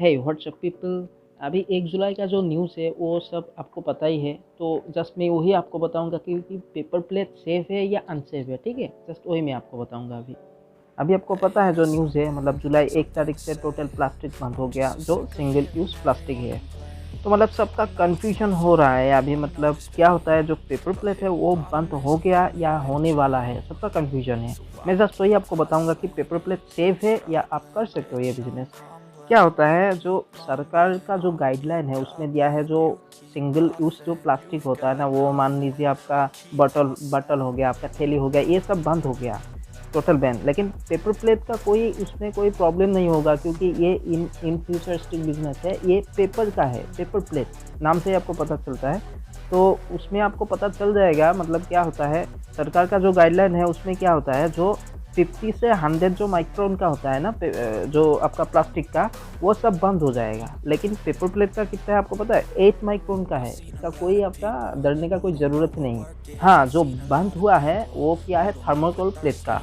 हे WhatsApp people. अभी 1 जुलाई का जो न्यूज़ है वो सब आपको पता ही है, तो जस्ट मैं वही आपको बताऊंगा कि पेपर प्लेट सेफ है या अनसेफ है। ठीक है, जस्ट वही मैं आपको बताऊंगा। अभी अभी आपको पता है जो न्यूज़ है, मतलब जुलाई 1 तारीख से टोटल प्लास्टिक बंद हो गया, जो सिंगल यूज़ प्लास्टिक है। तो मतलब सबका कन्फ्यूजन हो रहा है अभी, मतलब क्या होता है, जो पेपर प्लेट है वो बंद हो गया या होने वाला है, सबका कन्फ्यूजन है। मैं जस्ट वही आपको बताऊंगा कि पेपर प्लेट सेफ है या आप कर सकते हो ये बिजनेस। क्या होता है, जो सरकार का जो गाइडलाइन है उसमें दिया है, जो सिंगल यूज़ जो प्लास्टिक होता है ना, वो मान लीजिए आपका बॉटल बॉटल हो गया, आपका थैली हो गया, ये सब बंद हो गया, टोटल बैन। लेकिन पेपर प्लेट का कोई उसमें कोई प्रॉब्लम नहीं होगा, क्योंकि ये इन फ्यूचरिस्टिक बिजनेस है, ये पेपर का है। पेपर प्लेट नाम से आपको पता चलता है, तो उसमें आपको पता चल जाएगा। मतलब क्या होता है, सरकार का जो गाइडलाइन है उसमें क्या होता है, जो 50 से 100 जो माइक्रोन का होता है ना, जो आपका प्लास्टिक का, वो सब बंद हो जाएगा। लेकिन पेपर प्लेट का कितना है आपको पता है, 8 माइक्रोन का है। इसका कोई आपका डरने का कोई ज़रूरत ही नहीं। हाँ, जो बंद हुआ है वो क्या है, थर्मोकोल प्लेट का।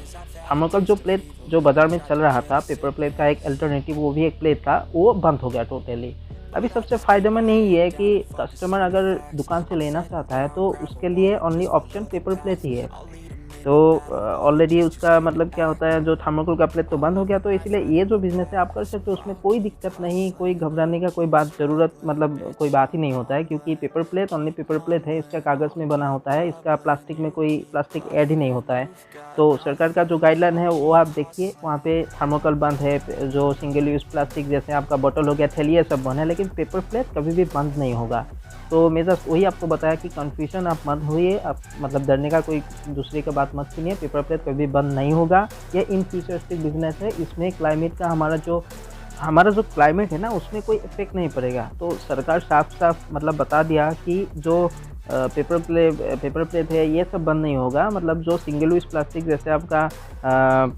थर्मोकोल जो प्लेट जो बाज़ार में चल रहा था, पेपर प्लेट का एक अल्टरनेटिव, वो भी एक प्लेट था, वो बंद हो गया टोटली। अभी सबसे फ़ायदेमंद यही है कि कस्टमर अगर दुकान से लेना चाहता है तो उसके लिए ओनली ऑप्शन पेपर प्लेट ही है। तो ऑलरेडी उसका मतलब क्या होता है, जो थर्मोकोल का प्लेट तो बंद हो गया, तो इसीलिए ये जो बिज़नेस है आप कर सकते हो, उसमें कोई दिक्कत नहीं, कोई घबराने का कोई बात ज़रूरत, मतलब कोई बात ही नहीं होता है, क्योंकि paper plate only paper plate है, इसका कागज़ में बना होता है, इसका प्लास्टिक में कोई प्लास्टिक ऐड ही नहीं होता है। तो सरकार का जो गाइडलाइन है वो आप देखिए, वहाँ पे थर्मोकोल बंद है, जो सिंगल यूज़ प्लास्टिक जैसे आपका बॉटल हो गया, थैली, ये सब बंद है, लेकिन पेपर प्लेट कभी भी बंद नहीं होगा। तो मैं जस्ट वही आपको बताया कि कन्फ्यूजन आप मत होइए, आप मतलब डरने का कोई दूसरे का बात मत सुनिए। पेपर प्लेट कभी बंद नहीं होगा, ये इन फ्यूचरिस्टिक बिजनेस है। इसमें क्लाइमेट का हमारा जो क्लाइमेट है ना, उसमें कोई इफेक्ट नहीं पड़ेगा। तो सरकार साफ साफ मतलब बता दिया कि जो पेपर प्लेट है ये सब बंद नहीं होगा। मतलब जो सिंगल यूज़ प्लास्टिक जैसे आपका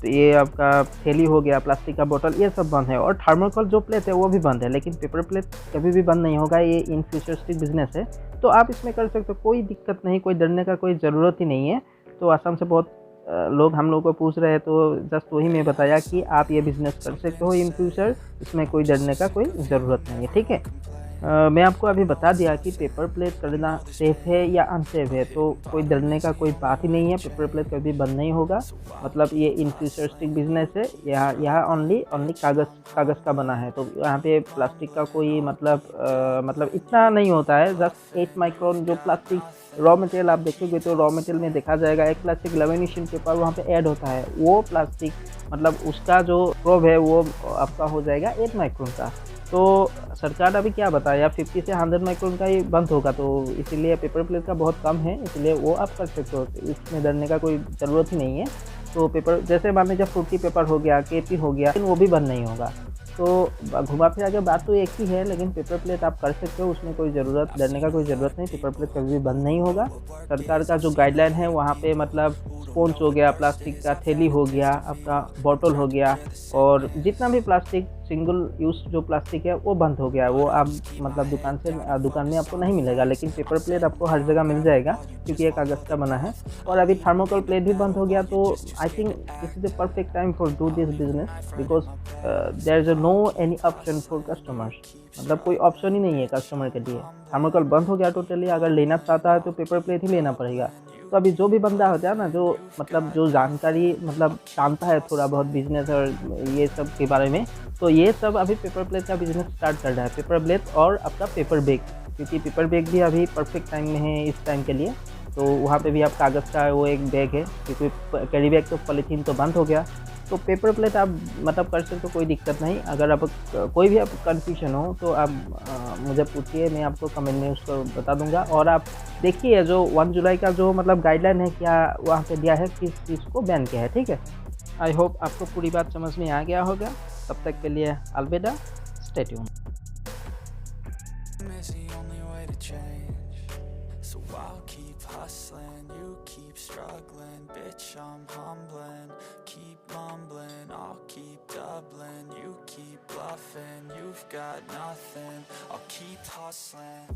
ये आपका थैली हो गया, प्लास्टिक का बोतल, ये सब बंद है, और थर्मोकोल जो प्लेट है वो भी बंद है, लेकिन पेपर प्लेट कभी भी बंद नहीं होगा। ये इन फ्यूचरिस्टिक बिजनेस है, तो आप इसमें कर सकते हो, कोई दिक्कत नहीं, कोई डरने का कोई ज़रूरत ही नहीं है। तो आसाम से बहुत लोग हम लोग को पूछ रहे हैं, तो जस्ट वही मैं बताया कि आप ये बिज़नेस कर सकते हो इन फ्यूचर, इसमें कोई डरने का कोई ज़रूरत नहीं है। ठीक है, मैं आपको अभी बता दिया कि पेपर प्लेट करना सेफ है या अनसेफ है, तो कोई डरने का कोई बात ही नहीं है। पेपर प्लेट कभी बंद नहीं होगा, मतलब ये इन फ्यूचरिस्टिक बिजनेस है। यहाँ ओनली ओनली कागज़ का बना है, तो यहाँ पे प्लास्टिक का कोई मतलब इतना नहीं होता है। जस्ट 8 माइक्रोन जो प्लास्टिक रॉ मटेरियल आप देखोगे, तो रॉ मटेरियल में देखा जाएगा एक प्लास्टिक लेमिनेशन पेपर वहाँ पे ऐड होता है, वो प्लास्टिक मतलब उसका जो प्रोब है वो आपका हो जाएगा 8 माइक्रोन का। तो सरकार अभी क्या बताया, 50 से 100 माइक्रोन का ही बंद होगा, तो इसीलिए पेपर प्लेट का बहुत कम है, इसलिए वो आप कर सकते हो, तो इसमें डरने का कोई ज़रूरत ही नहीं है। तो पेपर जैसे मान लीजिए फ्रूटी पेपर हो गया, केपी हो गया, लेकिन वो भी बंद नहीं होगा। तो घुमा फिरा के बात तो एक ही है, लेकिन पेपर प्लेट आप कर सकते हो, उसमें कोई ज़रूरत, डरने का कोई ज़रूरत नहीं। पेपर प्लेट कभी भी बंद नहीं होगा। सरकार का जो गाइडलाइन है वहाँ पे मतलब स्पॉन्ज हो गया, प्लास्टिक का थैली हो गया, आपका बॉटल हो गया, और जितना भी प्लास्टिक सिंगल यूज़ जो प्लास्टिक है वो बंद हो गया। वो आप मतलब दुकान में आपको नहीं मिलेगा, लेकिन पेपर प्लेट आपको हर जगह मिल जाएगा, क्योंकि ये कागज़ का बना है। और अभी थर्मोकोल प्लेट भी बंद हो गया, तो I think this is the perfect time for do this business, because there is no any option for customers. मतलब कोई ऑप्शन ही नहीं है कस्टमर के लिए। थर्मोकोल बंद हो गया टोटली, अगर लेना चाहता है तो पेपर प्लेट ही लेना पड़ेगा। तो अभी जो भी बंदा होता है ना, जो मतलब जो जानकारी मतलब जानता है थोड़ा बहुत बिजनेस और ये सब के बारे में, तो ये सब अभी पेपर प्लेट का बिजनेस स्टार्ट कर रहा है। पेपर प्लेट और आपका पेपर बैग, क्योंकि पेपर बैग भी अभी परफेक्ट टाइम में है इस टाइम के लिए। तो वहाँ पे भी आप कागज़ का वो एक बैग है, क्योंकि कैरी बैग तो पॉलीथीन तो बंद हो गया। तो पेपर प्लेट आप मतलब कर सकते हो, कोई दिक्कत नहीं। अगर आप कोई भी आप कन्फ्यूजन हो तो आप मुझे पूछिए, मैं आपको कमेंट में उसको बता दूंगा। और आप देखिए जो 1 जुलाई का जो मतलब गाइडलाइन है, क्या वहाँ पे दिया है, किस चीज़ को बैन किया है। ठीक है, आई होप आपको पूरी बात समझ में आ गया होगा। तब तक के लिए अलविदा, stay tune. Is the only way to change, so I'll keep hustling, you keep struggling, bitch I'm humbling, keep mumbling, I'll keep doubling, you keep bluffing, you've got nothing, I'll keep hustling.